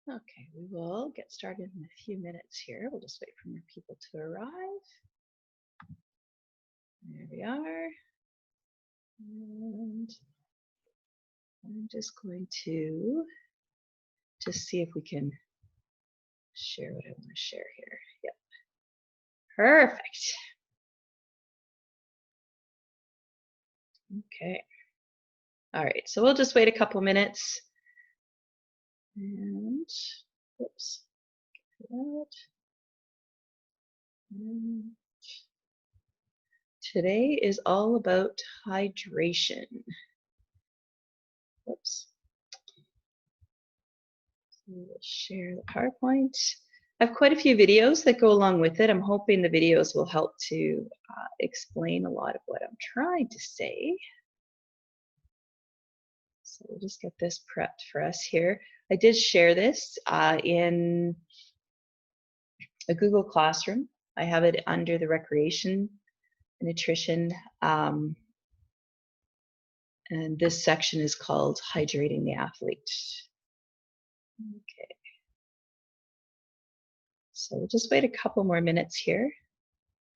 Okay, we will get started in a few minutes here. We'll just wait for more people to arrive. There we are. And I'm just going to see if we can share what I want to share here. Yep. Perfect. Okay. All right, so we'll just wait a couple minutes. And oops. And today is all about hydration. Oops. So we'll share the PowerPoint. I have quite a few videos that go along with it. I'm hoping the videos will help to explain a lot of what I'm trying to say. So we'll just get this prepped for us here. I did share this in a Google Classroom. I have it under the recreation and nutrition. And this section is called Hydrating the Athlete. Okay. So we'll just wait a couple more minutes here,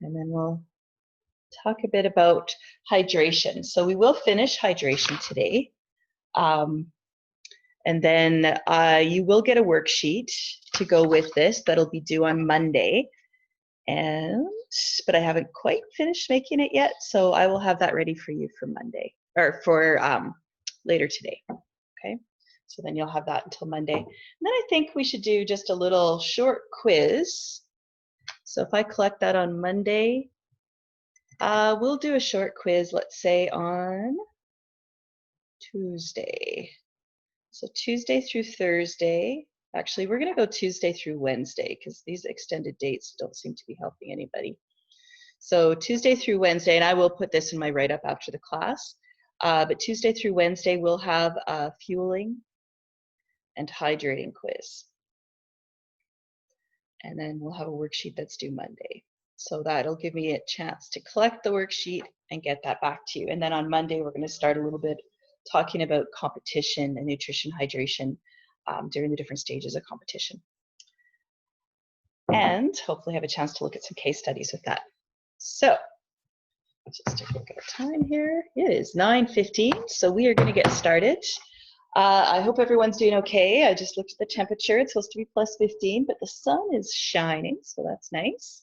and then we'll talk a bit about hydration. So we will finish hydration today. And then you will get a worksheet to go with this that'll be due on Monday. But I haven't quite finished making it yet, so I will have that ready for you for Monday, or for later today. Okay, so then you'll have that until Monday. And then I think we should do just a little short quiz. So if I collect that on Monday, we'll do a short quiz, let's say on Tuesday. So Tuesday through Thursday. Actually, we're going to go Tuesday through Wednesday because these extended dates don't seem to be helping anybody. So Tuesday through Wednesday, and I will put this in my write-up after the class, but Tuesday through Wednesday, we'll have a fueling and hydrating quiz. And then we'll have a worksheet that's due Monday. So that'll give me a chance to collect the worksheet and get that back to you. And then on Monday, we're going to start a little bit talking about competition and nutrition hydration during the different stages of competition. And hopefully have a chance to look at some case studies with that. So let's just take a look at our time here. It is 9:15, so we are going to get started. I hope everyone's doing okay. I just looked at the temperature. It's supposed to be +15, but the sun is shining, so that's nice.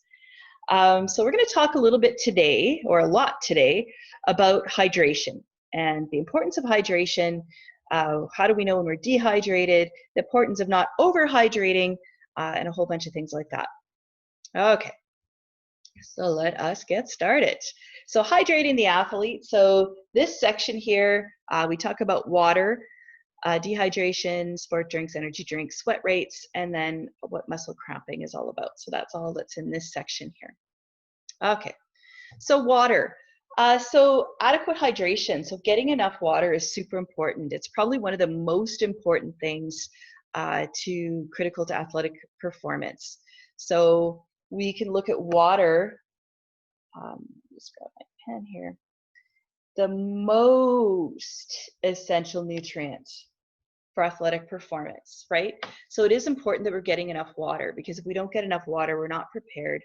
So we're going to talk a little bit today, or a lot today, about hydration and the importance of hydration. How do we know when we're dehydrated? The importance of not overhydrating, and a whole bunch of things like that. Okay, so let us get started. So hydrating the athlete. So this section here, we talk about water, dehydration, sport drinks, energy drinks, sweat rates, and then what muscle cramping is all about. So that's all that's in this section here. Okay, so water. So adequate hydration. So getting enough water is super important. It's probably one of the most important things critical to athletic performance. So we can look at water. Just grab my pen here. The most essential nutrient for athletic performance, right? So it is important that we're getting enough water, because if we don't get enough water, we're not prepared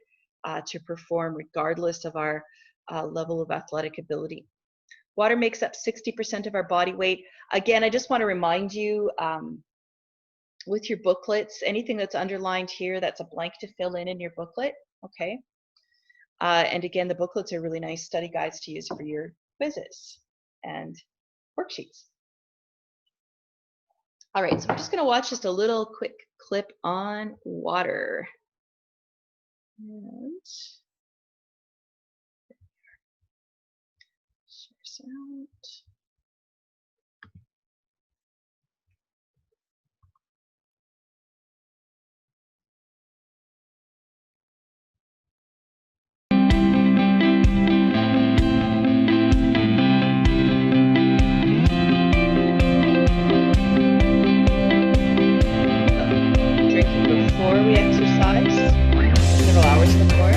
to perform regardless of our level of athletic ability. Water makes up 60% of our body weight. Again, I just want to remind you, with your booklets, anything that's underlined here, that's a blank to fill in your booklet, okay? And again, the booklets are really nice study guides to use for your quizzes and worksheets. All right, so we're just going to watch just a little quick clip on water. And share sound. Before we exercise, several hours before.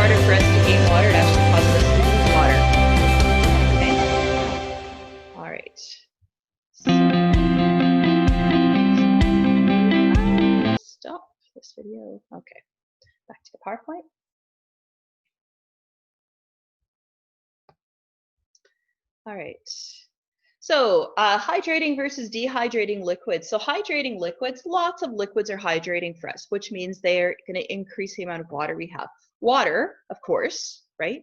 harder for us to gain water. It actually causes us to lose water. Okay. All right. So, stop this video. Okay. Back to the PowerPoint. All right. So hydrating versus dehydrating liquids. So hydrating liquids, lots of liquids are hydrating for us, which means they're going to increase the amount of water we have. Water, of course, right?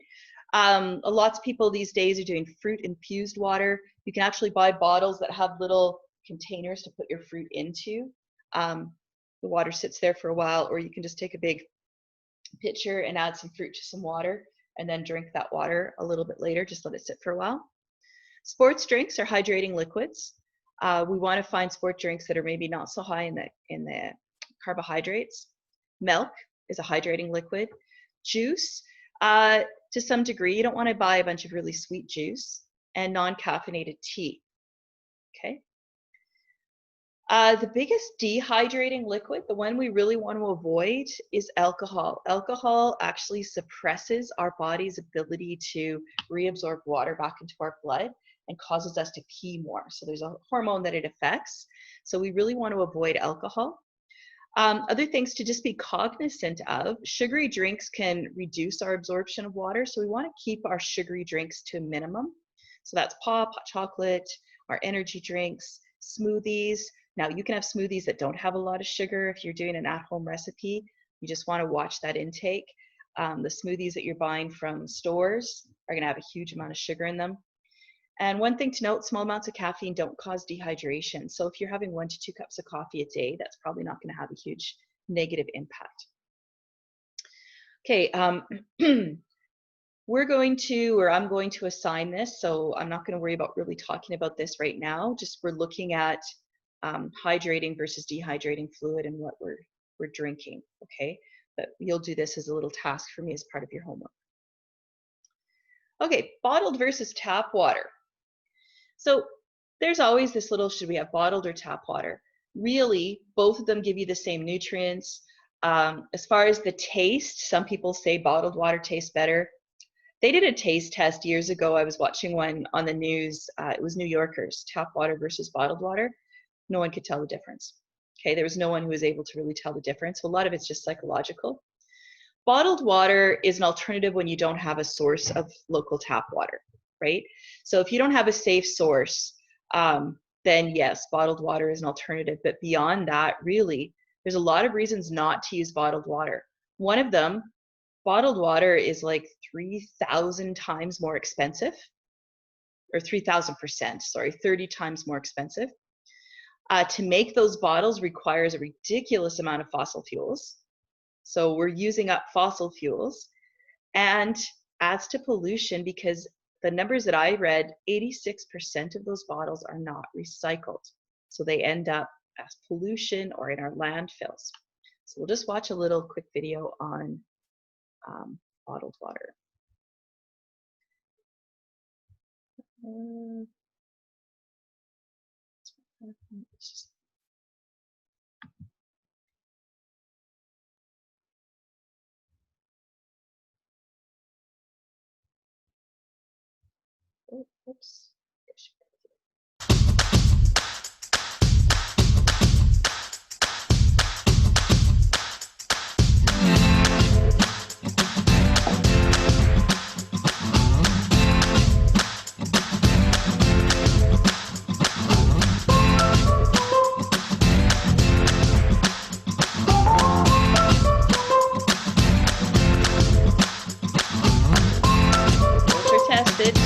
Lots of people these days are doing fruit infused water. You can actually buy bottles that have little containers to put your fruit into. The water sits there for a while, or you can just take a big pitcher and add some fruit to some water and then drink that water a little bit later. Just let it sit for a while. Sports drinks are hydrating liquids. We want to find sport drinks that are maybe not so high in the carbohydrates. Milk is a hydrating liquid. Juice, to some degree, you don't want to buy a bunch of really sweet juice. And non-caffeinated tea. Okay. The biggest dehydrating liquid, the one we really want to avoid, is alcohol. Alcohol actually suppresses our body's ability to reabsorb water back into our blood and causes us to pee more. So there's a hormone that it affects. So we really want to avoid alcohol. Other things to just be cognizant of, sugary drinks can reduce our absorption of water. So we want to keep our sugary drinks to a minimum. So that's pop, hot chocolate, our energy drinks, smoothies. Now you can have smoothies that don't have a lot of sugar if you're doing an at-home recipe. You just want to watch that intake. The smoothies that you're buying from stores are going to have a huge amount of sugar in them. And one thing to note, small amounts of caffeine don't cause dehydration. So if you're having 1 to 2 cups of coffee a day, that's probably not going to have a huge negative impact. Okay, I'm going to assign this, so I'm not going to worry about really talking about this right now. Just we're looking at hydrating versus dehydrating fluid and what we're drinking, okay? But you'll do this as a little task for me as part of your homework. Okay, bottled versus tap water. So there's always this little, should we have bottled or tap water? Really, both of them give you the same nutrients. As far as the taste, some people say bottled water tastes better. They did a taste test years ago. I was watching one on the news. It was New Yorkers, tap water versus bottled water. No one could tell the difference. Okay, there was no one who was able to really tell the difference. So a lot of it's just psychological. Bottled water is an alternative when you don't have a source of local tap water, right? So if you don't have a safe source, then yes, bottled water is an alternative. But beyond that, really, there's a lot of reasons not to use bottled water. One of them, bottled water is like 3,000 times more expensive, or 3,000%, sorry, 30 times more expensive. To make those bottles requires a ridiculous amount of fossil fuels. So we're using up fossil fuels, and adds to pollution because the numbers that I read, 86% of those bottles are not recycled. So they end up as pollution or in our landfills. So we'll just watch a little quick video on bottled water. Oops. Tested.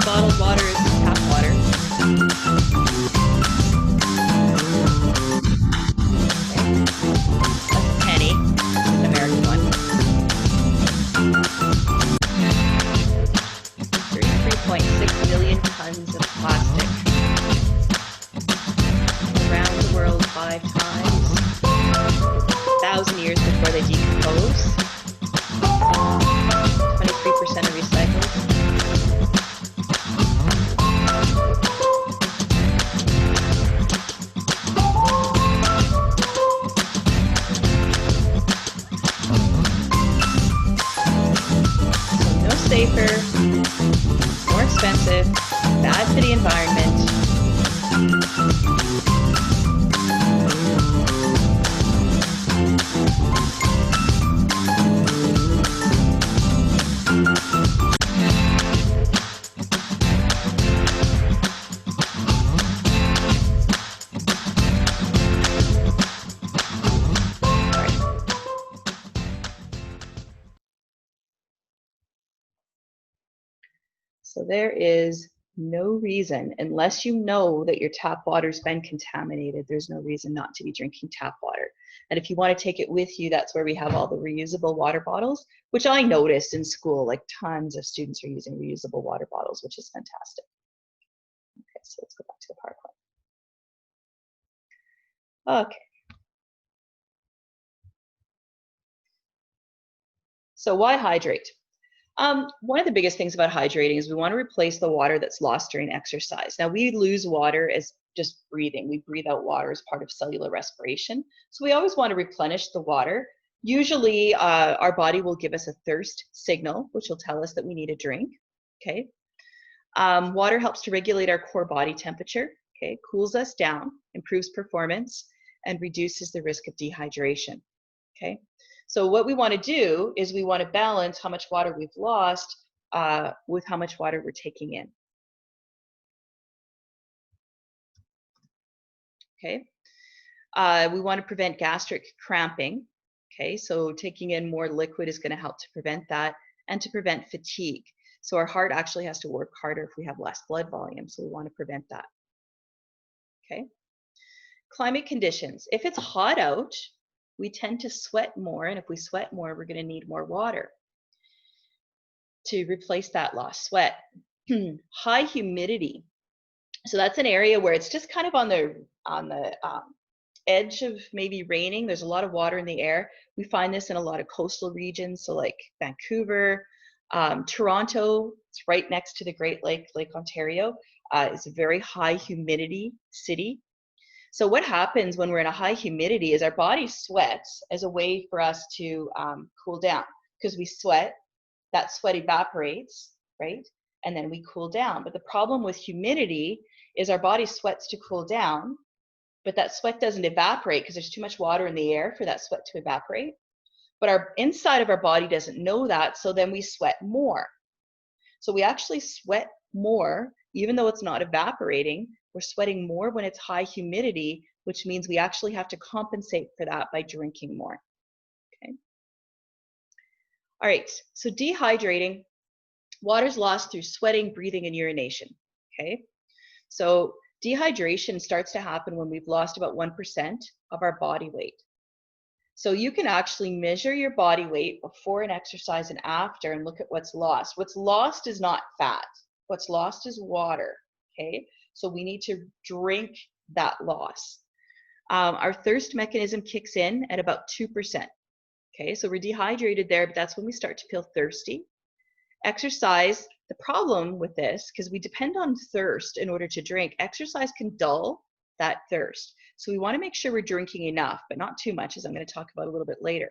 Bottled water is tap water. That's a penny, an American one. 33.6 million tons of plastic. Around the world 5 times. 1,000 years before they decompose. 23% are recycled. So there is no reason, unless you know that your tap water's been contaminated, there's no reason not to be drinking tap water. And if you want to take it with you, that's where we have all the reusable water bottles, which I noticed in school, like tons of students are using reusable water bottles, which is fantastic. Okay, so let's go back to the PowerPoint. Okay. So why hydrate? One of the biggest things about hydrating is we want to replace the water that's lost during exercise. Now, we lose water as just breathing. We breathe out water as part of cellular respiration. So we always want to replenish the water. Usually, our body will give us a thirst signal, which will tell us that we need a drink. Okay. Water helps to regulate our core body temperature. Okay. Cools us down, improves performance, and reduces the risk of dehydration. Okay. So what we want to do is we want to balance how much water we've lost with how much water we're taking in. Okay. We want to prevent gastric cramping. Okay. So taking in more liquid is going to help to prevent that and to prevent fatigue. So our heart actually has to work harder if we have less blood volume. So we want to prevent that. Okay. Climate conditions. If it's hot out, we tend to sweat more. And if we sweat more, we're going to need more water to replace that lost sweat. High humidity. So that's an area where it's just kind of on the edge of maybe raining. There's a lot of water in the air. We find this in a lot of coastal regions. So like Vancouver, Toronto, it's right next to the Great Lake, Lake Ontario. It's a very high humidity city. So what happens when we're in a high humidity is our body sweats as a way for us to cool down, because we sweat, that sweat evaporates, right? And then we cool down. But the problem with humidity is our body sweats to cool down, but that sweat doesn't evaporate because there's too much water in the air for that sweat to evaporate. But our inside of our body doesn't know that, so then we sweat more. So we actually sweat more, even though it's not evaporating. We're sweating more when it's high humidity, which means we actually have to compensate for that by drinking more. Okay. All right, so dehydrating, water's lost through sweating, breathing, and urination. Okay, so dehydration starts to happen when we've lost about 1% of our body weight. So you can actually measure your body weight before an exercise and after and look at what's lost. What's lost is not fat. What's lost is water, okay? So we need to drink that loss. Our thirst mechanism kicks in at about 2%, okay? So we're dehydrated there, but that's when we start to feel thirsty. Exercise, the problem with this, because we depend on thirst in order to drink, exercise can dull that thirst. So we want to make sure we're drinking enough, but not too much, as I'm going to talk about a little bit later.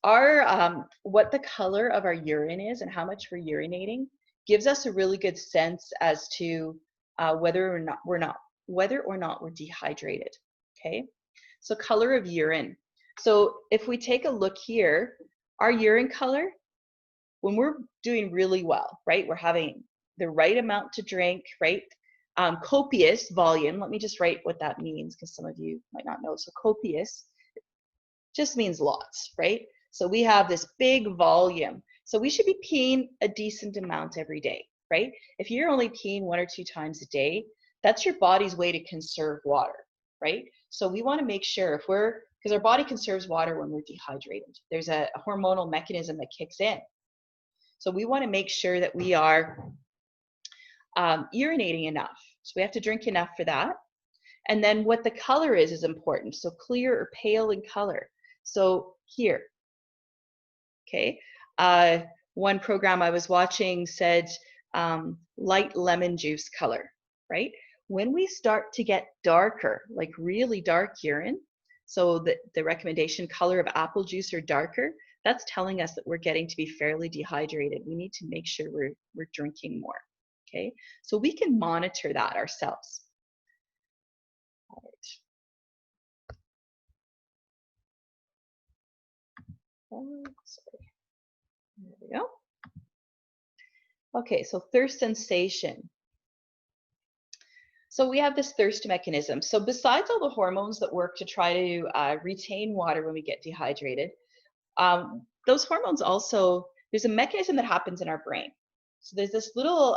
What the color of our urine is and how much we're urinating gives us a really good sense as to whether or not we're dehydrated. Okay, so color of urine. So if we take a look here, our urine color, when we're doing really well, right? We're having the right amount to drink, right? Copious volume, let me just write what that means because some of you might not know. So copious just means lots, right? So we have this big volume. So we should be peeing a decent amount every day, right? If you're only peeing 1 or 2 times a day, that's your body's way to conserve water, right? So we want to make sure because our body conserves water when we're dehydrated. There's a hormonal mechanism that kicks in. So we want to make sure that we are urinating enough. So we have to drink enough for that. And then what the color is important. So clear or pale in color. So here, okay. One program I was watching said light lemon juice color, right? When we start to get darker, like really dark urine, so the recommendation color of apple juice or darker, that's telling us that we're getting to be fairly dehydrated. We need to make sure we're drinking more. Okay, so we can monitor that ourselves. All right. Sorry. There we go. Okay, so thirst sensation. So we have this thirst mechanism. So besides all the hormones that work to try to retain water when we get dehydrated, those hormones also, there's a mechanism that happens in our brain. So there's this little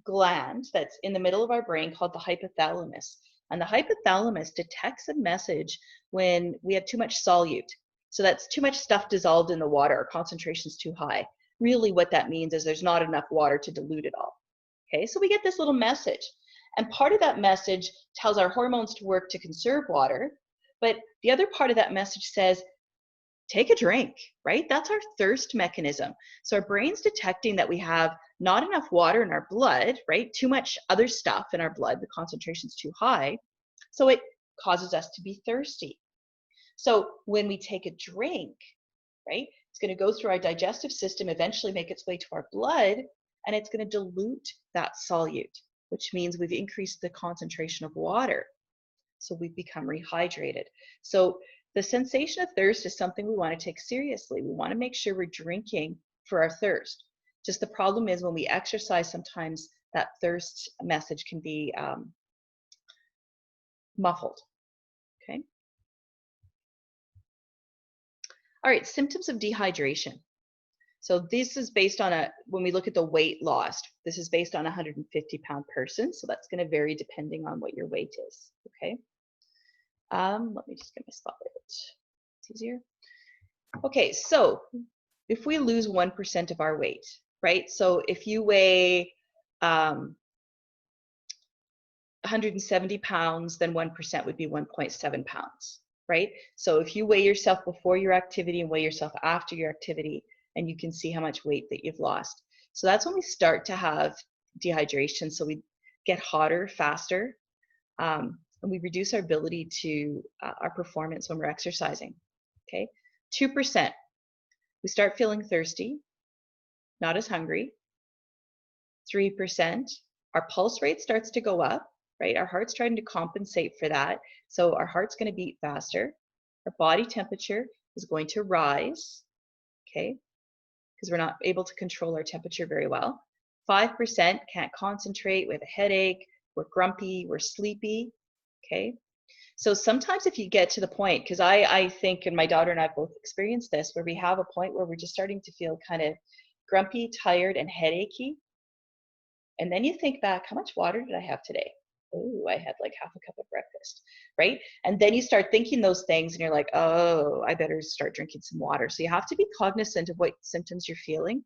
gland that's in the middle of our brain called the hypothalamus. And the hypothalamus detects a message when we have too much solute. So that's too much stuff dissolved in the water, or concentration's too high. Really what that means is there's not enough water to dilute it all. Okay, so we get this little message. And part of that message tells our hormones to work to conserve water. But the other part of that message says, take a drink, right? That's our thirst mechanism. So our brain's detecting that we have not enough water in our blood, right? Too much other stuff in our blood, the concentration's too high. So it causes us to be thirsty. So when we take a drink, right, it's going to go through our digestive system, eventually make its way to our blood, and it's going to dilute that solute, which means we've increased the concentration of water. So we've become rehydrated. So the sensation of thirst is something we want to take seriously. We want to make sure we're drinking for our thirst. Just the problem is when we exercise, sometimes that thirst message can be muffled. Okay. All right, symptoms of dehydration. So this is based on when we look at the weight lost, this is based on a 150-pound person. So that's going to vary depending on what your weight is. Okay. Let me just get my spotlight. It's easier. Okay, so if we lose 1% of our weight, right? So if you weigh 170 pounds, then 1% would be 1.7 pounds, right? So if you weigh yourself before your activity and weigh yourself after your activity, and you can see how much weight that you've lost. So that's when we start to have dehydration. So we get hotter faster, and we reduce our ability to our performance when we're exercising. Okay, 2%, we start feeling thirsty, not as hungry. 3%, our pulse rate starts to go up, right? Our heart's trying to compensate for that. So our heart's going to beat faster. Our body temperature is going to rise, okay? Because we're not able to control our temperature very well. 5% can't concentrate, we have a headache, we're grumpy, we're sleepy, okay? So sometimes if you get to the point, because I think, and my daughter and I both experienced this, where we have a point where we're just starting to feel kind of grumpy, tired, and headachy. And then you think back, how much water did I have today? Oh, I had like half a cup of breakfast, right? And then you start thinking those things and you're like, oh, I better start drinking some water. So you have to be cognizant of what symptoms you're feeling.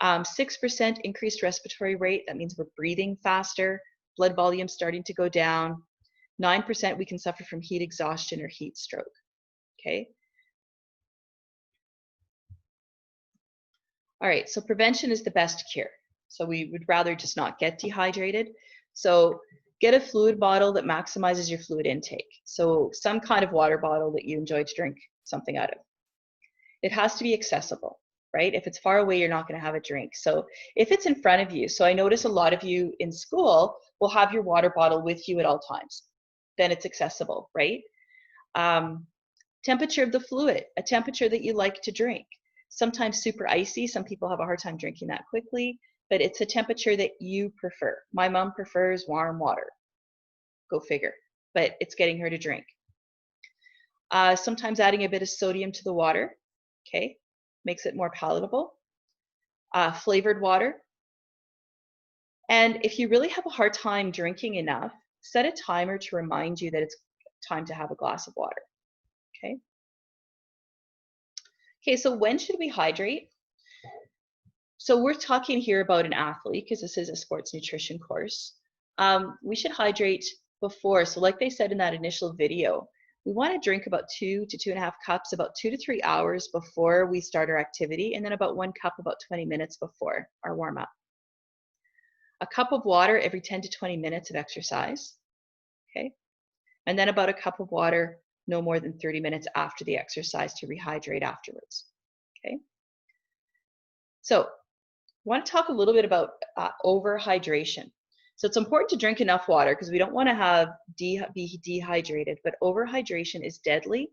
6% increased respiratory rate. That means we're breathing faster, blood volume starting to go down. 9% we can suffer from heat exhaustion or heat stroke, okay? All right, so prevention is the best cure. So we would rather just not get dehydrated. So get a fluid bottle that maximizes your fluid intake. So some kind of water bottle that you enjoy to drink something out of. It has to be accessible, right? If it's far away, you're not going to have a drink. So if it's in front of you, so I notice a lot of you in school will have your water bottle with you at all times. Then it's accessible, right? Temperature of the fluid, a temperature that you like to drink. Sometimes super icy, some people have a hard time drinking that quickly, but it's a temperature that you prefer. My mom prefers warm water. Go figure, but it's getting her to drink. Sometimes adding a bit of sodium to the water, okay, makes it more palatable. Flavored water. And if you really have a hard time drinking enough, set a timer to remind you that it's time to have a glass of water, okay? Okay, so when should we hydrate? So we're talking here about an athlete because this is a sports nutrition course. We should hydrate before. So like they said in that initial video, we want to drink about 2 to 2.5 cups about 2 to 3 hours before we start our activity, and then about 1 cup about 20 minutes before our warm up. A cup of water every 10 to 20 minutes of exercise, okay? And then about a cup of water no more than 30 minutes after the exercise to rehydrate afterwards, okay? So I want to talk a little bit about overhydration. So it's important to drink enough water because we don't want to be dehydrated, but overhydration is deadly.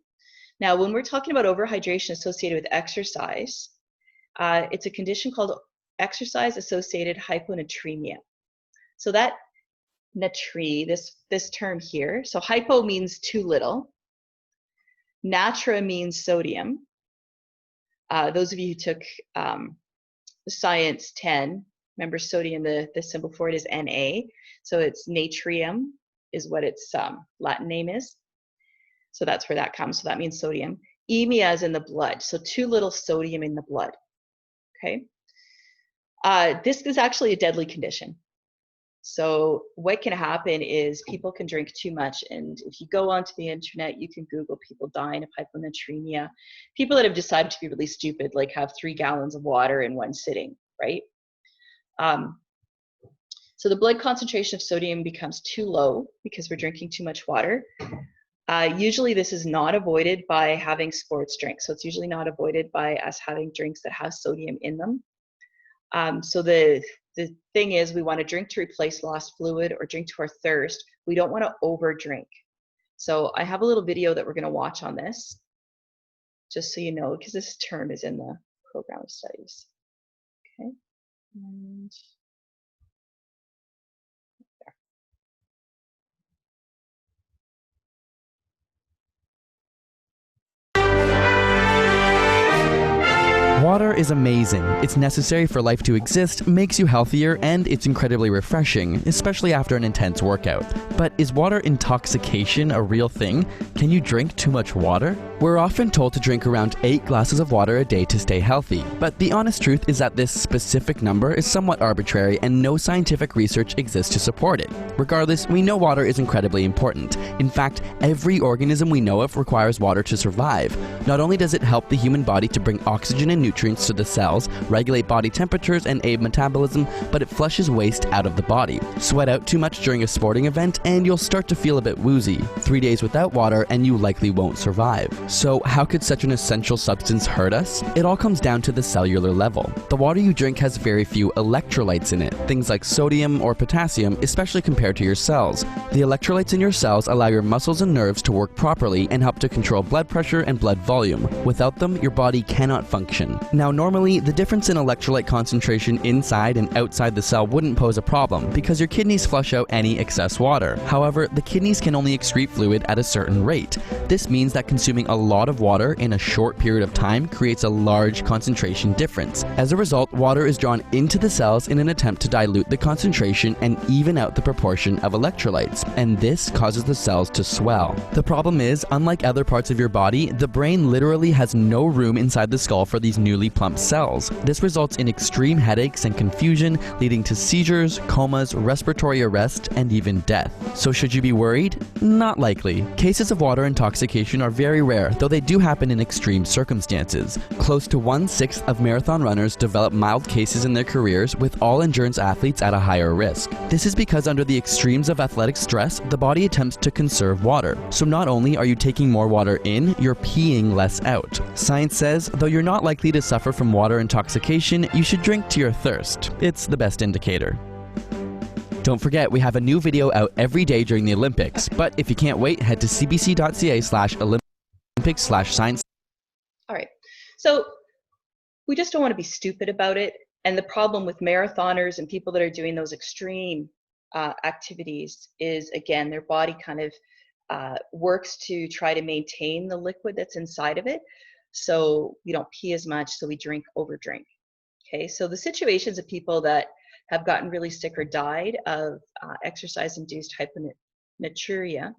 Now, when we're talking about overhydration associated with exercise, it's a condition called exercise-associated hyponatremia. So that this term here, so hypo means too little, natra means sodium. Those of you who took science 10, remember sodium, the symbol for it is Na. So it's natrium is what its Latin name is. So that's where that comes. So that means sodium. Emia is in the blood. So too little sodium in the blood. Okay. This is actually a deadly condition. So what can happen is people can drink too much. And if you go onto the internet, you can Google people dying of hyponatremia. People that have decided to be really stupid, like have 3 gallons of water in one sitting, right? So the blood concentration of sodium becomes too low because we're drinking too much water. Usually this is not avoided by having sports drinks. So it's usually not avoided by us having drinks that have sodium in them. So the thing is, we want to drink to replace lost fluid or drink to our thirst. We don't want to over drink. So I have a little video that we're going to watch on this, just so you know, because this term is in the program of studies. Okay. And Water is amazing. It's necessary for life to exist, makes you healthier, and it's incredibly refreshing, especially after an intense workout. But is water intoxication a real thing? Can you drink too much water? We're often told to drink around 8 glasses of water a day to stay healthy, but the honest truth is that this specific number is somewhat arbitrary and no scientific research exists to support it. Regardless, we know water is incredibly important. In fact, every organism we know of requires water to survive. Not only does it help the human body to bring oxygen and nutrients to the cells, regulate body temperatures, and aid metabolism, but it flushes waste out of the body. Sweat out too much during a sporting event and you'll start to feel a bit woozy. 3 days without water and you likely won't survive. So how could such an essential substance hurt us? It all comes down to the cellular level. The water you drink has very few electrolytes in it, things like sodium or potassium, especially compared to your cells. The electrolytes in your cells allow your muscles and nerves to work properly and help to control blood pressure and blood volume. Without them, your body cannot function. Now, normally, the difference in electrolyte concentration inside and outside the cell wouldn't pose a problem because your kidneys flush out any excess water. However, the kidneys can only excrete fluid at a certain rate. This means that consuming a lot of water in a short period of time creates a large concentration difference. As a result, water is drawn into the cells in an attempt to dilute the concentration and even out the proportion of electrolytes, and this causes the cells to swell. The problem is, unlike other parts of your body, the brain literally has no room inside the skull for these newly plumped cells. This results in extreme headaches and confusion, leading to seizures, comas, respiratory arrest, and even death. So should you be worried? Not likely. Cases of water intoxication are very rare, though they do happen in extreme circumstances. Close to 1/6 of marathon runners develop mild cases in their careers, with all endurance athletes at a higher risk. This is because under the extremes of athletic stress, the body attempts to conserve water. So not only are you taking more water in, you're peeing less out. Science says, though you're not likely to suffer from water intoxication, you should drink to your thirst. It's the best indicator. Don't forget, we have a new video out every day during the Olympics, but if you can't wait, head to cbc.ca/olympics/science. all right. So we just don't want to be stupid about it. And the problem with marathoners and people that are doing those extreme activities is, again, their body kind of works to try to maintain the liquid that's inside of it. So we don't pee as much, so we overdrink. Okay, so the situations of people that have gotten really sick or died of exercise-induced hyponatremia,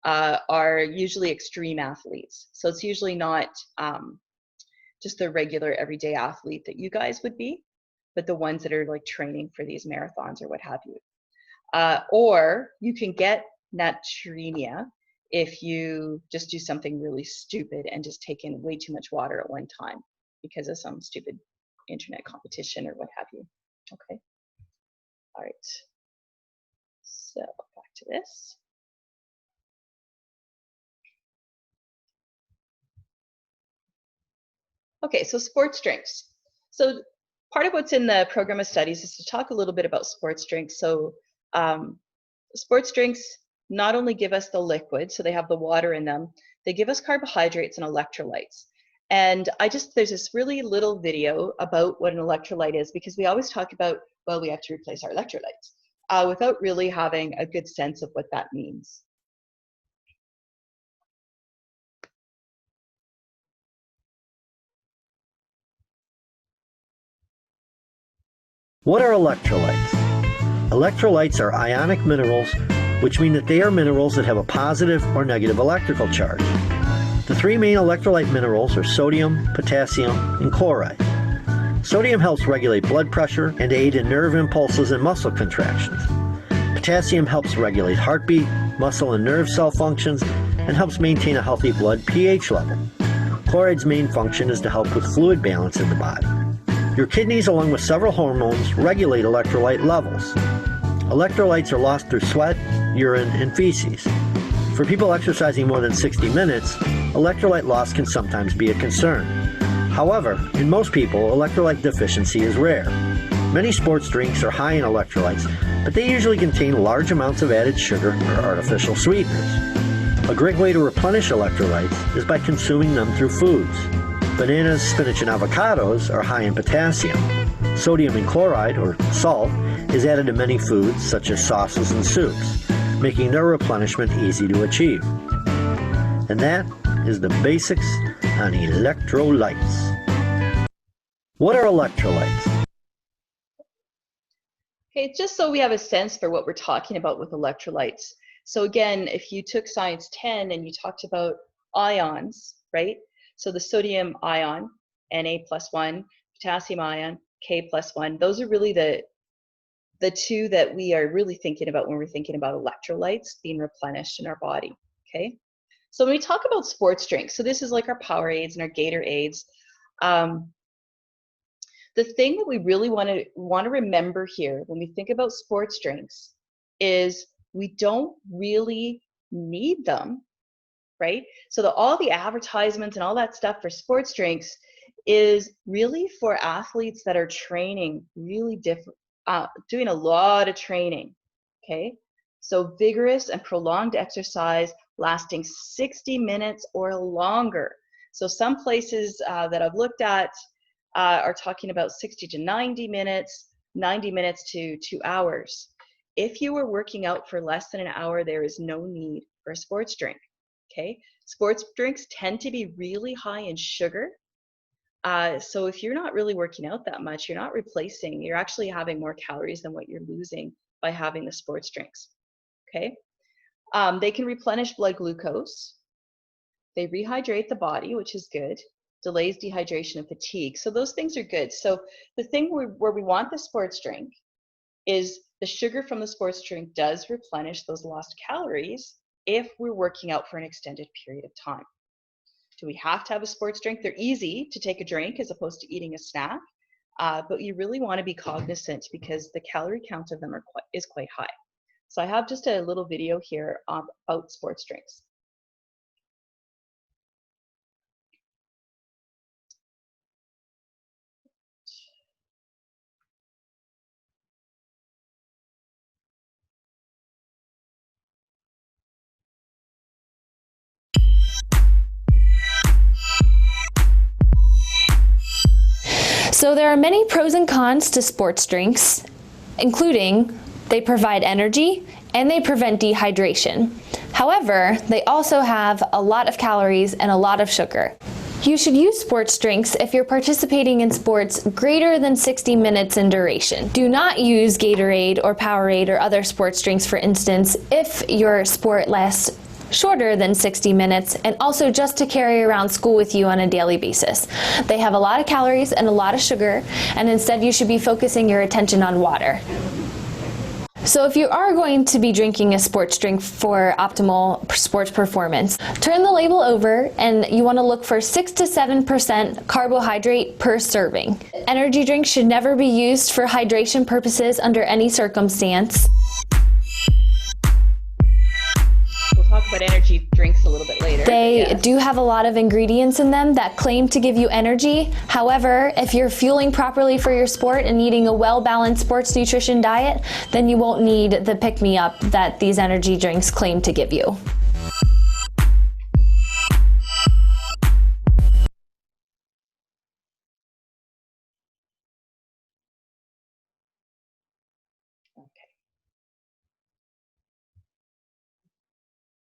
are usually extreme athletes. So it's usually not just the regular everyday athlete that you guys would be, but the ones that are like training for these marathons or what have you. Or you can get natremia if you just do something really stupid and just take in way too much water at one time because of some stupid internet competition or what have you. Okay. All right. So back to this. Okay, so sports drinks. So part of what's in the program of studies is to talk a little bit about sports drinks. So sports drinks not only give us the liquid, so they have the water in them, they give us carbohydrates and electrolytes. And there's this really little video about what an electrolyte is, because we always talk about, well, we have to replace our electrolytes without really having a good sense of what that means. What are electrolytes? Electrolytes are ionic minerals, which mean that they are minerals that have a positive or negative electrical charge. The three main electrolyte minerals are sodium, potassium, and chloride. Sodium helps regulate blood pressure and aid in nerve impulses and muscle contractions. Potassium helps regulate heartbeat, muscle and nerve cell functions, and helps maintain a healthy blood pH level. Chloride's main function is to help with fluid balance in the body. Your kidneys, along with several hormones, regulate electrolyte levels. Electrolytes are lost through sweat, urine, and feces. For people exercising more than 60 minutes, electrolyte loss can sometimes be a concern. However, in most people, electrolyte deficiency is rare. Many sports drinks are high in electrolytes, but they usually contain large amounts of added sugar or artificial sweeteners. A great way to replenish electrolytes is by consuming them through foods. Bananas, spinach, and avocados are high in potassium. Sodium and chloride, or salt, is added to many foods such as sauces and soups, making their replenishment easy to achieve. And that is the basics on electrolytes. What are electrolytes? Okay, just so we have a sense for what we're talking about with electrolytes. So again, if you took Science 10 and you talked about ions, right? So the sodium ion, Na+1, potassium ion, K+1, those are really the two that we are really thinking about when we're thinking about electrolytes being replenished in our body, okay? So when we talk about sports drinks, so this is like our Powerades and our Gatorades, the thing that we really want to remember here when we think about sports drinks is we don't really need them, right? So all the advertisements and all that stuff for sports drinks is really for athletes that are training really different, doing a lot of training, okay? So vigorous and prolonged exercise lasting 60 minutes or longer. So some places that I've looked at are talking about 60 to 90 minutes, 90 minutes to 2 hours. If you were working out for less than an hour, there is no need for a sports drink, okay? Sports drinks tend to be really high in sugar. So if you're not really working out that much, you're not replacing, you're actually having more calories than what you're losing by having the sports drinks, okay? They can replenish blood glucose. They rehydrate the body, which is good. Delays dehydration and fatigue. So those things are good. So the thing where we want the sports drink is the sugar from the sports drink does replenish those lost calories if we're working out for an extended period of time. Do we have to have a sports drink? They're easy to take a drink as opposed to eating a snack, but you really want to be cognizant because the calorie count of them is quite high. So I have just a little video here about sports drinks. So there are many pros and cons to sports drinks, including they provide energy and they prevent dehydration. However, they also have a lot of calories and a lot of sugar. You should use sports drinks if you're participating in sports greater than 60 minutes in duration. Do not use Gatorade or Powerade or other sports drinks, for instance, if your sport lasts shorter than 60 minutes, and also just to carry around school with you on a daily basis. They have a lot of calories and a lot of sugar, and instead you should be focusing your attention on water. So if you are going to be drinking a sports drink for optimal sports performance, turn the label over and you want to look for 6 to 7% carbohydrate per serving. Energy drinks should never be used for hydration purposes under any circumstance. Talk about energy drinks a little bit later. They do have a lot of ingredients in them that claim to give you energy. However, if you're fueling properly for your sport and eating a well-balanced sports nutrition diet, then you won't need the pick-me-up that these energy drinks claim to give you.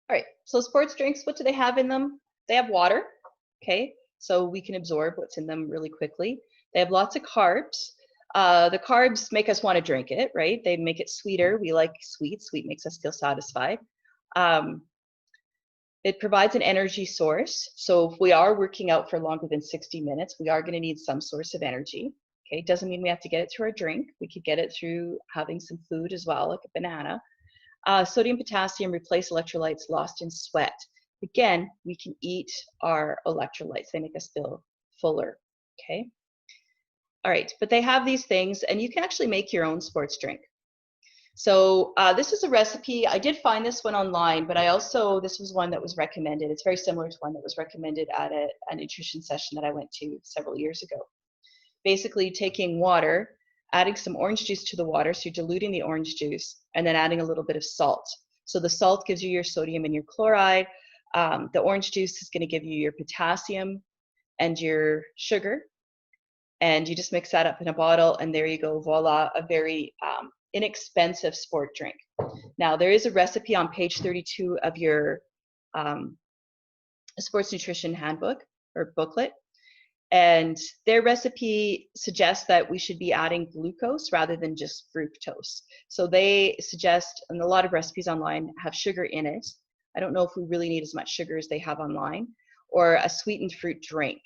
All right, so sports drinks, what do they have in them? They have water, okay? So we can absorb what's in them really quickly. They have lots of carbs. The carbs make us want to drink it, right? They make it sweeter. We like sweet. Sweet makes us feel satisfied. It provides an energy source. So if we are working out for longer than 60 minutes, we are going to need some source of energy. Okay, doesn't mean we have to get it through our drink. We could get it through having some food as well, like a banana. Sodium, potassium replace electrolytes lost in sweat. Again, we can eat our electrolytes. They make us feel fuller, okay? All right, but they have these things, and you can actually make your own sports drink. So this is a recipe. I did find this one online, but this was one that was recommended. It's very similar to one that was recommended at a nutrition session that I went to several years ago. Basically taking water, adding some orange juice to the water, so you're diluting the orange juice, and then adding a little bit of salt. So the salt gives you your sodium and your chloride. The orange juice is going to give you your potassium and your sugar. And you just mix that up in a bottle, and there you go, voila, a very inexpensive sport drink. Now, there is a recipe on page 32 of your sports nutrition handbook or booklet. And their recipe suggests that we should be adding glucose rather than just fructose. So they suggest, and a lot of recipes online have sugar in it. I don't know if we really need as much sugar as they have online, or a sweetened fruit drink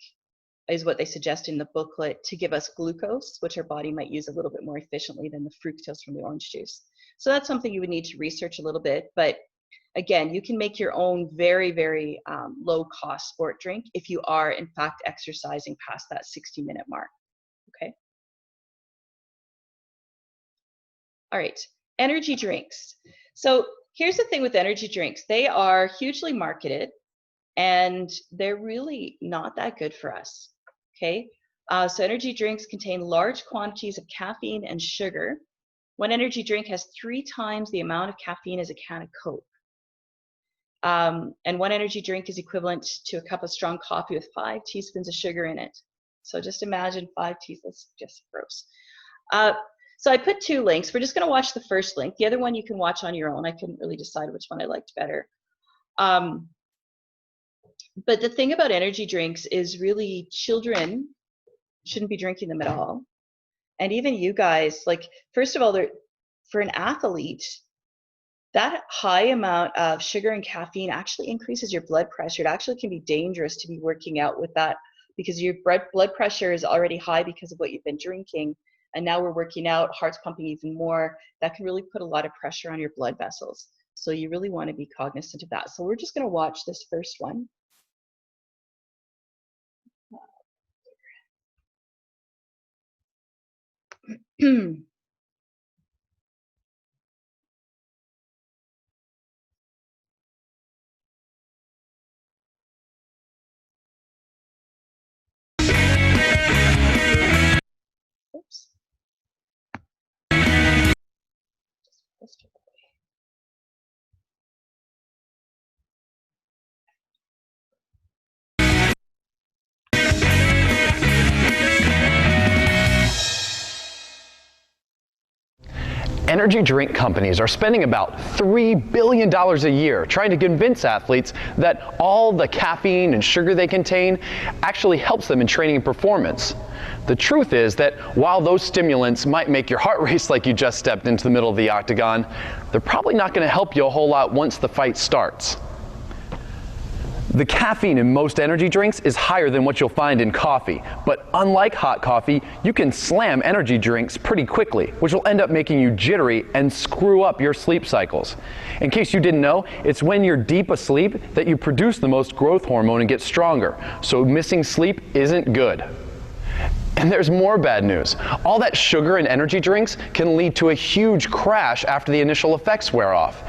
is what they suggest in the booklet to give us glucose, which our body might use a little bit more efficiently than the fructose from the orange juice. So that's something you would need to research a little bit, but again, you can make your own very, very low-cost sport drink if you are, in fact, exercising past that 60-minute mark, okay? All right, energy drinks. So here's the thing with energy drinks. They are hugely marketed, and they're really not that good for us, okay? So energy drinks contain large quantities of caffeine and sugar. One energy drink has 3 times the amount of caffeine as a can of Coke. And one energy drink is equivalent to a cup of strong coffee with 5 teaspoons of sugar in it. So just imagine 5 teaspoons, just gross. So I put 2 links. We're just going to watch the first link. The other one you can watch on your own. I couldn't really decide which one I liked better. But the thing about energy drinks is really children shouldn't be drinking them at all. And even you guys, like, first of all, for an athlete, that high amount of sugar and caffeine actually increases your blood pressure. It actually can be dangerous to be working out with that because your blood pressure is already high because of what you've been drinking. And now we're working out, heart's pumping even more. That can really put a lot of pressure on your blood vessels. So you really want to be cognizant of that. So we're just going to watch this first one. Oops. Energy drink companies are spending about $3 billion a year trying to convince athletes that all the caffeine and sugar they contain actually helps them in training and performance. The truth is that while those stimulants might make your heart race like you just stepped into the middle of the octagon, they're probably not going to help you a whole lot once the fight starts. The caffeine in most energy drinks is higher than what you'll find in coffee, but unlike hot coffee, you can slam energy drinks pretty quickly, which will end up making you jittery and screw up your sleep cycles. In case you didn't know, it's when you're deep asleep that you produce the most growth hormone and get stronger, so missing sleep isn't good. And there's more bad news. All that sugar in energy drinks can lead to a huge crash after the initial effects wear off.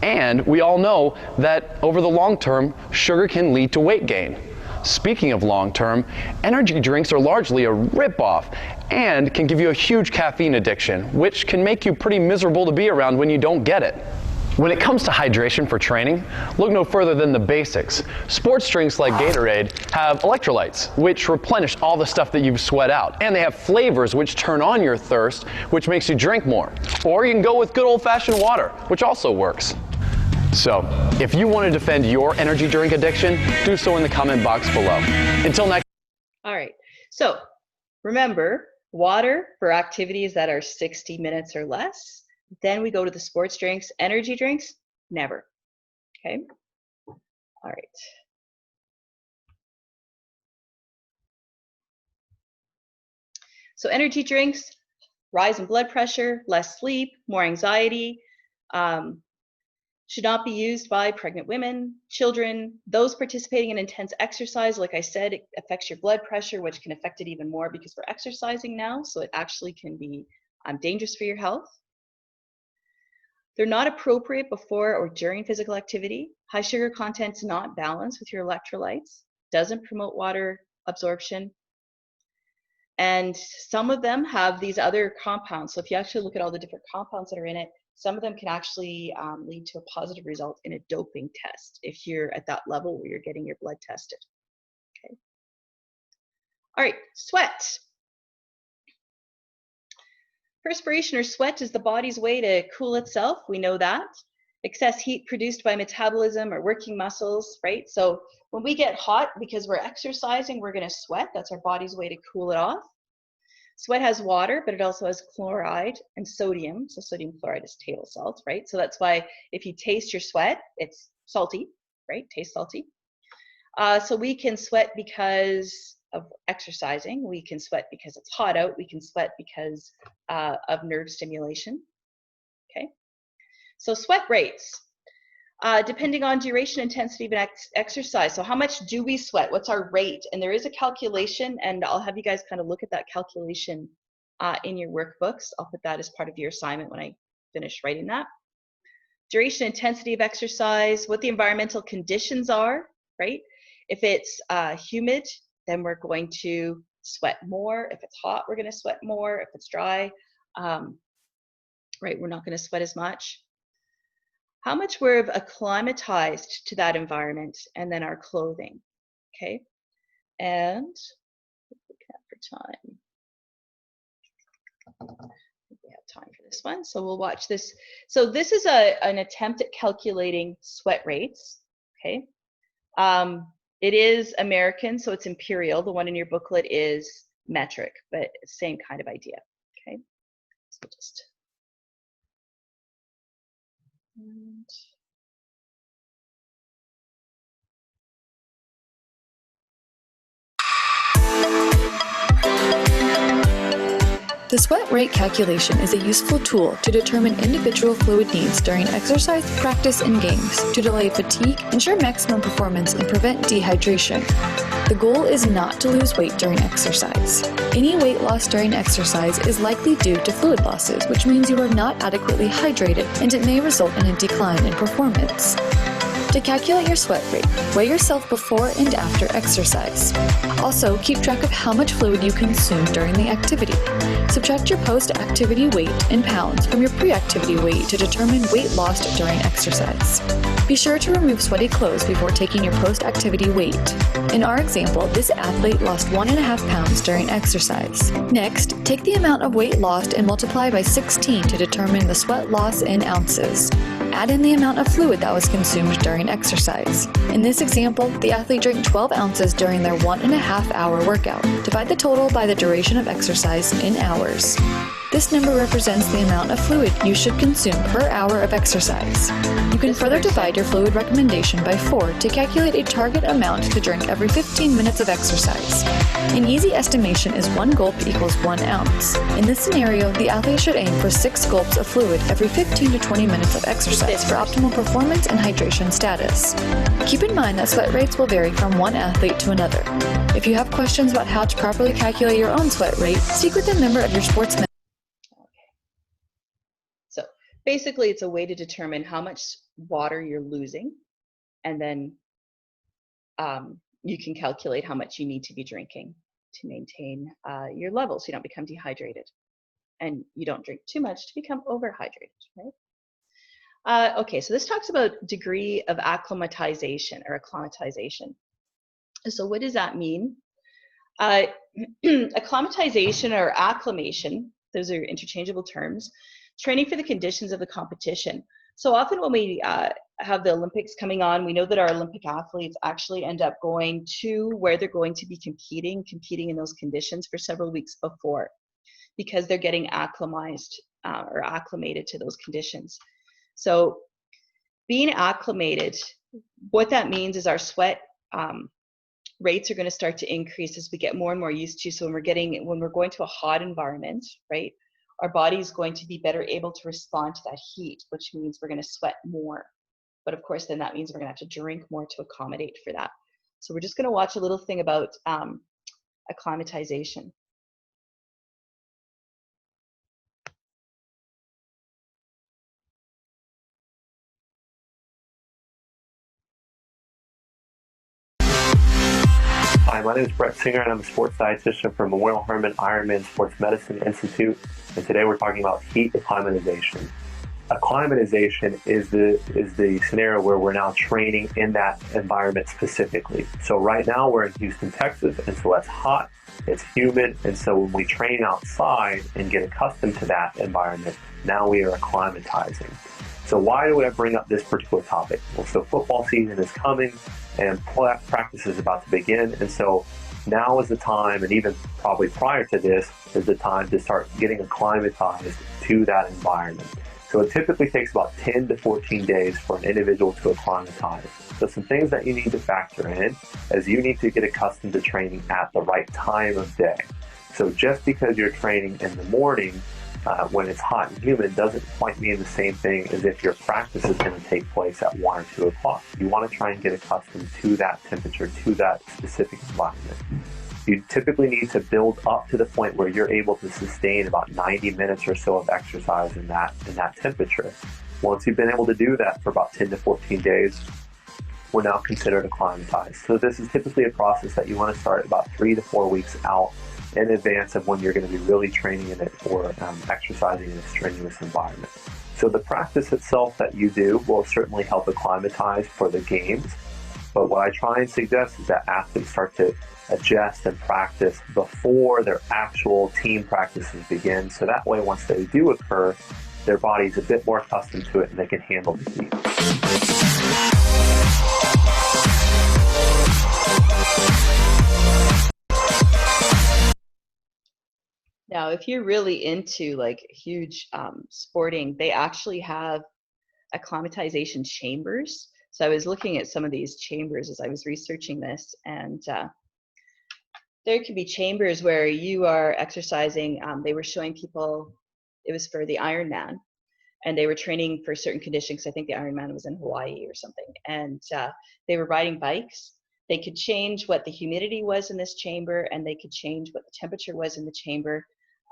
And we all know that over the long term, sugar can lead to weight gain. Speaking of long term, energy drinks are largely a ripoff and can give you a huge caffeine addiction, which can make you pretty miserable to be around when you don't get it. When it comes to hydration for training, look no further than the basics. Sports drinks like Gatorade have electrolytes, which replenish all the stuff that you've sweat out. And they have flavors which turn on your thirst, which makes you drink more. Or you can go with good old-fashioned water, which also works. So, if you want to defend your energy drink addiction, do so in the comment box below. Until next. All right. So, remember, Water for activities that are 60 minutes or less. Then we go to the sports drinks. Energy drinks, never. Okay. All right. So energy drinks, rise in blood pressure, less sleep, more anxiety, should not be used by pregnant women, children, those participating in intense exercise. Like I said, it affects your blood pressure, which can affect it even more because we're exercising now. So it actually can be dangerous for your health. They're not appropriate before or during physical activity. High sugar content's not balanced with your electrolytes, doesn't promote water absorption. And some of them have these other compounds. So if you actually look at all the different compounds that are in it, some of them can actually lead to a positive result in a doping test if you're at that level where you're getting your blood tested. Okay. All right, sweat. Perspiration or sweat is the body's way to cool itself. We know that. Excess heat produced by metabolism or working muscles, right? So when we get hot because we're exercising, we're going to sweat. That's our body's way to cool it off. Sweat has water, but it also has chloride and sodium. So sodium chloride is table salt, right? So that's why if you taste your sweat, it's salty, right? Tastes salty. So we can sweat because of exercising. We can sweat because it's hot out. We can sweat because of nerve stimulation, okay? So sweat rates. Depending on duration, intensity of exercise. So how much do we sweat? What's our rate? And there is a calculation, and I'll have you guys kind of look at that calculation in your workbooks. I'll put that as part of your assignment when I finish writing that. Duration, intensity of exercise, what the environmental conditions are, right? If it's humid, then we're going to sweat more. If it's hot, we're going to sweat more. If it's dry, right, we're not going to sweat as much. How much we're acclimatized to that environment, and then our clothing, okay? And for time, we have time for this one, so we'll watch this. So this is an attempt at calculating sweat rates, okay? It is American, so it's imperial. The one in your booklet is metric, but same kind of idea, okay? So just. And the sweat rate calculation is a useful tool to determine individual fluid needs during exercise, practice, and games to delay fatigue, ensure maximum performance, and prevent dehydration. The goal is not to lose weight during exercise. Any weight loss during exercise is likely due to fluid losses, which means you are not adequately hydrated, and it may result in a decline in performance. To calculate your sweat rate, weigh yourself before and after exercise. Also, keep track of how much fluid you consume during the activity. Subtract your post-activity weight in pounds from your pre-activity weight to determine weight lost during exercise. Be sure to remove sweaty clothes before taking your post-activity weight. In our example, this athlete lost 1.5 pounds during exercise. Next, take the amount of weight lost and multiply by 16 to determine the sweat loss in ounces. Add in the amount of fluid that was consumed during exercise. In this example, the athlete drank 12 ounces during their 1.5-hour workout. Divide the total by the duration of exercise in hours. This number represents the amount of fluid you should consume per hour of exercise. You can further divide your fluid recommendation by 4 to calculate a target amount to drink every 15 minutes of exercise. An easy estimation is 1 gulp equals 1 ounce. In this scenario, the athlete should aim for 6 gulps of fluid every 15 to 20 minutes of exercise for optimal performance and hydration status. Keep in mind that sweat rates will vary from one athlete to another. If you have questions about how to properly calculate your own sweat rate, speak with a member of your sports medicine. So basically, it's a way to determine how much water you're losing, and then you can calculate how much you need to be drinking to maintain your levels so you don't become dehydrated. And you don't drink too much to become overhydrated, right? Okay, so this talks about degree of acclimatization or acclimatization. So what does that mean? Acclimatization or acclimation, those are interchangeable terms, training for the conditions of the competition. So often when we have the Olympics coming on, we know that our Olympic athletes actually end up going to where they're going to be competing in those conditions for several weeks before. because they're getting acclimatized or acclimated to those conditions. So being acclimated, what that means is our sweat rates are going to start to increase as we get more and more used to. So when we're going to a hot environment, right, our body is going to be better able to respond to that heat, which means we're going to sweat more. But of course, then that means we're going to have to drink more to accommodate for that. So we're just going to watch a little thing about acclimatization. Hi, my name is Brett Singer, and I'm a sports dietitian for Memorial Hermann Ironman Sports Medicine Institute. And today we're talking about heat acclimatization. Acclimatization is the scenario where we're now training in that environment specifically. So right now we're in Houston, Texas, and so it's hot, it's humid, and so when we train outside and get accustomed to that environment, now we are acclimatizing. So why do I bring up this particular topic? Well, so football season is coming and practice is about to begin, and so now is the time, and even probably prior to this, is the time to start getting acclimatized to that environment. So it typically takes about 10 to 14 days for an individual to acclimatize. So some things that you need to factor in is you need to get accustomed to training at the right time of day. So just because you're training in the morning when it's hot and humid doesn't quite mean the same thing as if your practice is going to take place at 1 or 2 o'clock. You want to try and get accustomed to that temperature, to that specific environment. You typically need to build up to the point where you're able to sustain about 90 minutes or so of exercise in that temperature. Once you've been able to do that for about 10 to 14 days, we're now considered acclimatized. So this is typically a process that you want to start about 3 to 4 weeks out in advance of when you're going to be really training in it or exercising in a strenuous environment. So the practice itself that you do will certainly help acclimatize for the games, but what I try and suggest is that athletes start to adjust and practice before their actual team practices begin, so that way once they do occur, their body's a bit more accustomed to it and they can handle the heat. Now, if you're really into like huge sporting, they actually have acclimatization chambers. So I was looking at some of these chambers as I was researching this, and there could be chambers where you are exercising. They were showing people, it was for the Ironman, and they were training for certain conditions. I think the Ironman was in Hawaii or something, and they were riding bikes. They could change what the humidity was in this chamber, and they could change what the temperature was in the chamber.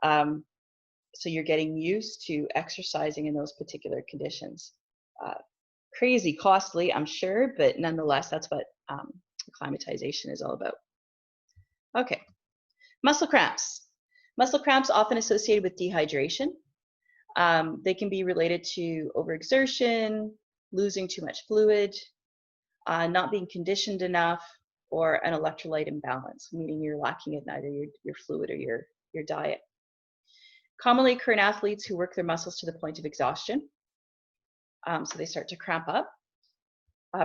So you're getting used to exercising in those particular conditions. Crazy costly, I'm sure, but nonetheless, that's what acclimatization is all about. Okay, muscle cramps. Muscle cramps often associated with dehydration. They can be related to overexertion, losing too much fluid, not being conditioned enough, or an electrolyte imbalance, meaning you're lacking in either your fluid or your diet. Commonly occur in athletes who work their muscles to the point of exhaustion. So they start to cramp up.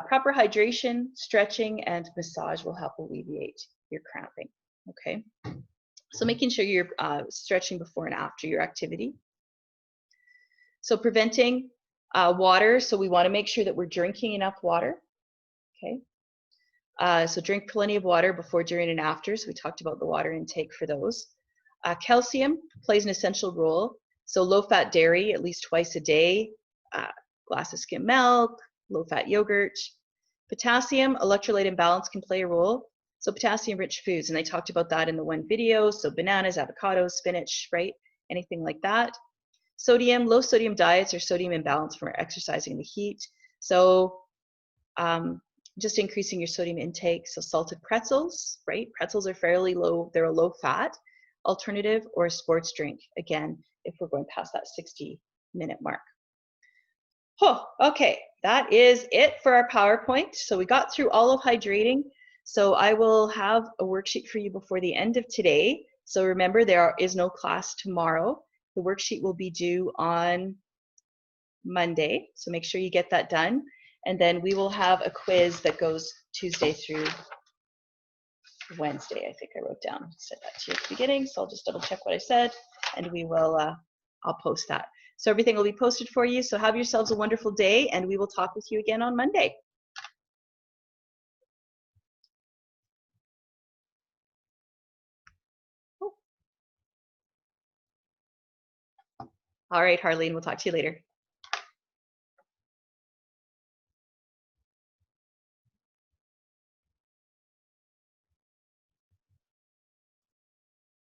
Proper hydration, stretching, and massage will help alleviate your cramping, okay? So making sure you're stretching before and after your activity. So preventing water, so we wanna make sure that we're drinking enough water, okay? So drink plenty of water before, during, and after. So we talked about the water intake for those. Calcium plays an essential role. So low-fat dairy at least twice a day, glass of skim milk, low-fat yogurt. Potassium, electrolyte imbalance can play a role. So potassium-rich foods, and they talked about that in the one video. So bananas, avocados, spinach, right? Anything like that. Sodium, low sodium diets or sodium imbalance from exercising in the heat. So just increasing your sodium intake. So salted pretzels, right? Pretzels are fairly low, they're a low fat alternative, or a sports drink, again, if we're going past that 60-minute mark. Oh, okay, that is it for our PowerPoint. So we got through all of hydrating. So I will have a worksheet for you before the end of today. So remember, there is no class tomorrow. The worksheet will be due on Monday, so make sure you get that done. And then we will have a quiz that goes Tuesday through Wednesday, I think I wrote down. Said that to you at the beginning, so I'll just double check what I said, and we will. I'll post that. So everything will be posted for you. So have yourselves a wonderful day, and we will talk with you again on Monday. All right, Harleen, we'll talk to you later.